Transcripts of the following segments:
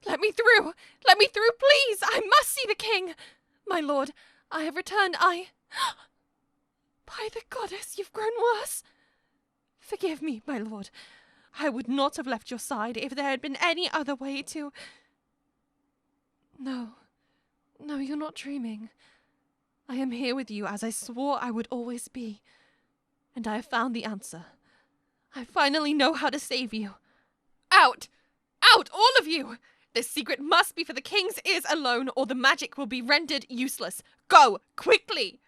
Let me through! Let me through, please! I must see the king! My lord, I have returned. By the goddess, you've grown worse! Forgive me, my lord. I would not have left your side if there had been any other way to... No, you're not dreaming. I am here with you as I swore I would always be. And I have found the answer. I finally know how to save you. Out! Out, all of you! This secret must be for the king's ears alone, or the magic will be rendered useless. Go, quickly!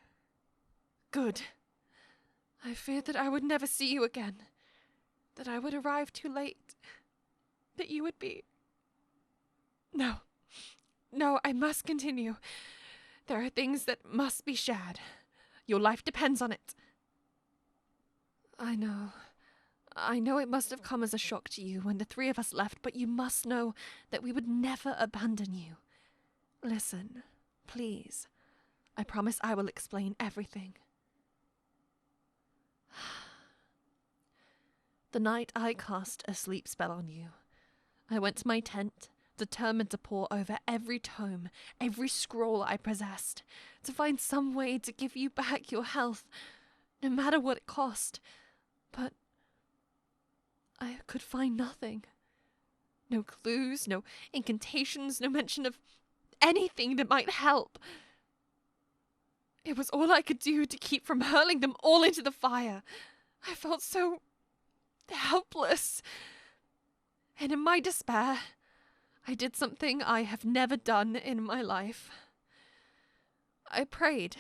Good. I feared that I would never see you again. That I would arrive too late. That you would be... No, I must continue. There are things that must be shared. Your life depends on it. I know it must have come as a shock to you when the three of us left, but you must know that we would never abandon you. Listen, please. I promise I will explain everything. The night I cast a sleep spell on you, I went to my tent, determined to pore over every tome, every scroll I possessed, to find some way to give you back your health, no matter what it cost. But I could find nothing. No clues, no incantations, no mention of anything that might help. It was all I could do to keep from hurling them all into the fire. I felt so helpless. And in my despair, I did something I have never done in my life. I prayed.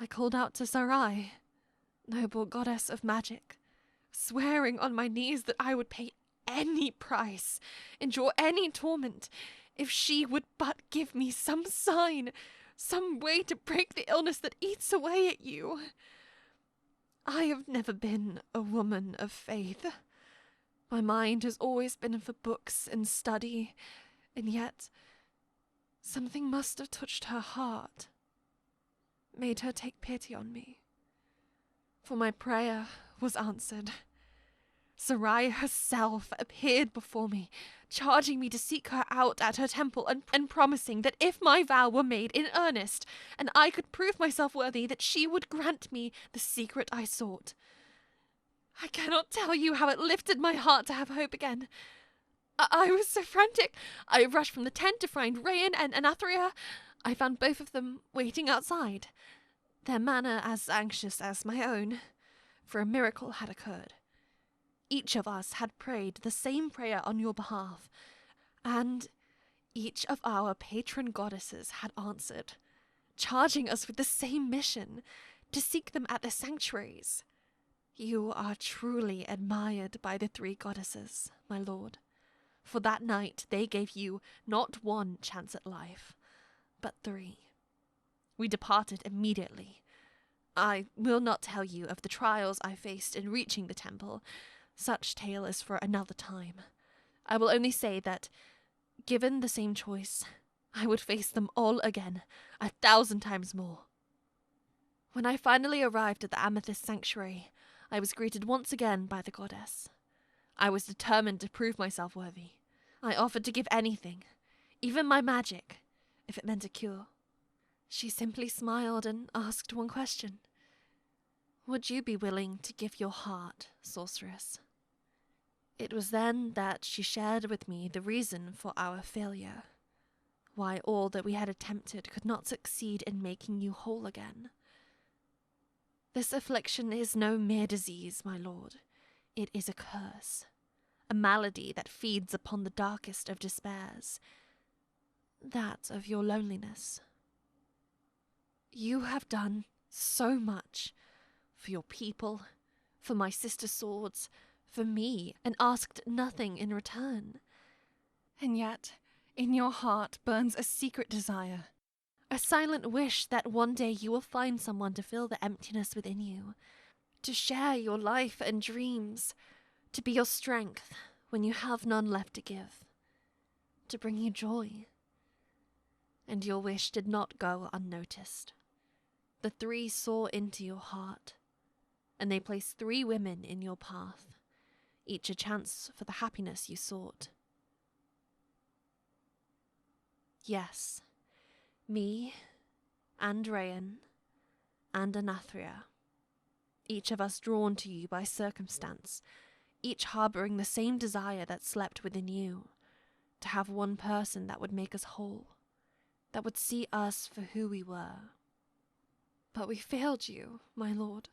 I called out to Sarai, noble goddess of magic, swearing on my knees that I would pay any price, endure any torment, if she would but give me some sign, some way to break the illness that eats away at you. I have never been a woman of faith. My mind has always been for books and study, and yet something must have touched her heart, made her take pity on me. For my prayer was answered. Sarai herself appeared before me, charging me to seek her out at her temple and promising that if my vow were made in earnest and I could prove myself worthy, that she would grant me the secret I sought. I cannot tell you how it lifted my heart to have hope again. I was so frantic. I rushed from the tent to find Rayan and Anathria. I found both of them waiting outside, their manner as anxious as my own, for a miracle had occurred. Each of us had prayed the same prayer on your behalf, and each of our patron goddesses had answered, charging us with the same mission, to seek them at the sanctuaries. You are truly admired by the three goddesses, my lord, for that night they gave you not one chance at life, but three. We departed immediately. I will not tell you of the trials I faced in reaching the temple. Such tale is for another time. I will only say that, given the same choice, I would face them all again, 1,000 times more. When I finally arrived at the Amethyst Sanctuary, I was greeted once again by the goddess. I was determined to prove myself worthy. I offered to give anything, even my magic, if it meant a cure. She simply smiled and asked one question. Would you be willing to give your heart, sorceress? It was then that she shared with me the reason for our failure, why all that we had attempted could not succeed in making you whole again. This affliction is no mere disease, my lord. It is a curse, a malady that feeds upon the darkest of despairs, that of your loneliness. You have done so much for your people, for my sister swords, for me, and asked nothing in return. And yet, in your heart burns a secret desire, a silent wish that one day you will find someone to fill the emptiness within you, to share your life and dreams, to be your strength when you have none left to give, to bring you joy. And your wish did not go unnoticed. The three saw into your heart, and they placed 3 women in your path, each a chance for the happiness you sought. Yes, me, and Rayan, and Anathria, each of us drawn to you by circumstance, each harbouring the same desire that slept within you, to have one person that would make us whole, that would see us for who we were. But we failed you, my lord.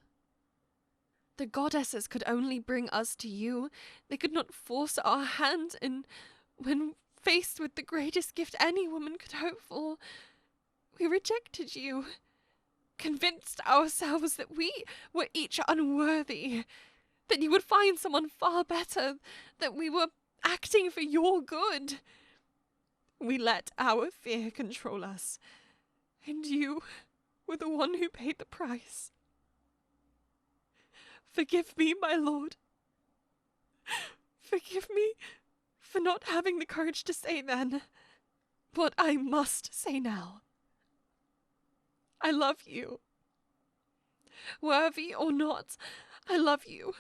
The goddesses could only bring us to you. They could not force our hand, and when faced with the greatest gift any woman could hope for, we rejected you, convinced ourselves that we were each unworthy, that you would find someone far better, that we were acting for your good. We let our fear control us, and you were the one who paid the price. Forgive me, my lord. Forgive me for not having the courage to say then what I must say now. I love you. Worthy or not, I love you.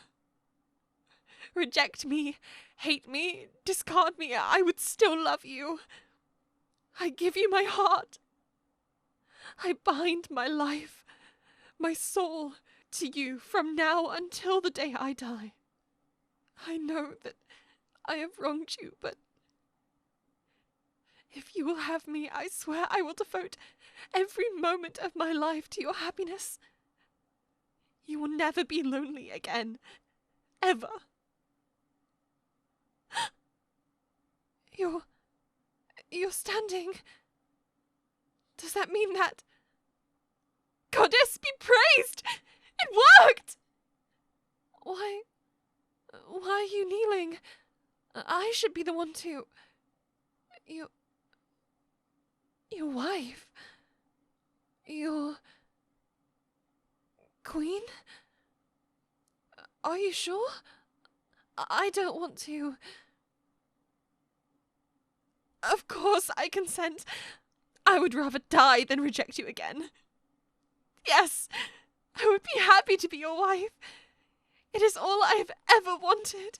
Reject me, hate me, discard me, I would still love you. I give you my heart. I bind my life, my soul to you from now until the day I die. I know that I have wronged you, but if you will have me, I swear I will devote every moment of my life to your happiness. You will never be lonely again, ever. You're standing. Does that mean that? Goddess be praised! It worked! Why are you kneeling? I should be the one to... Your wife? Your... queen? Are you sure? I don't want to... Of course I consent. I would rather die than reject you again. Yes, I would be happy to be your wife. It is all I have ever wanted.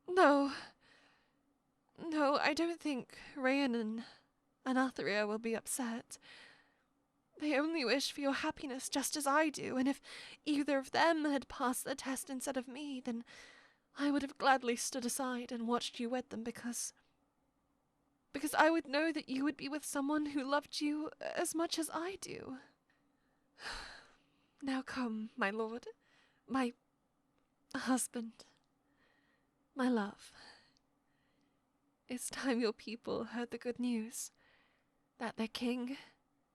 No, I don't think Rayan and Anathria will be upset. They only wish for your happiness just as I do, and if either of them had passed the test instead of me, then I would have gladly stood aside and watched you wed them because I would know that you would be with someone who loved you as much as I do. Now come, my lord, my husband, my love. It's time your people heard the good news that their king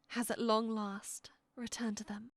has at long last returned to them.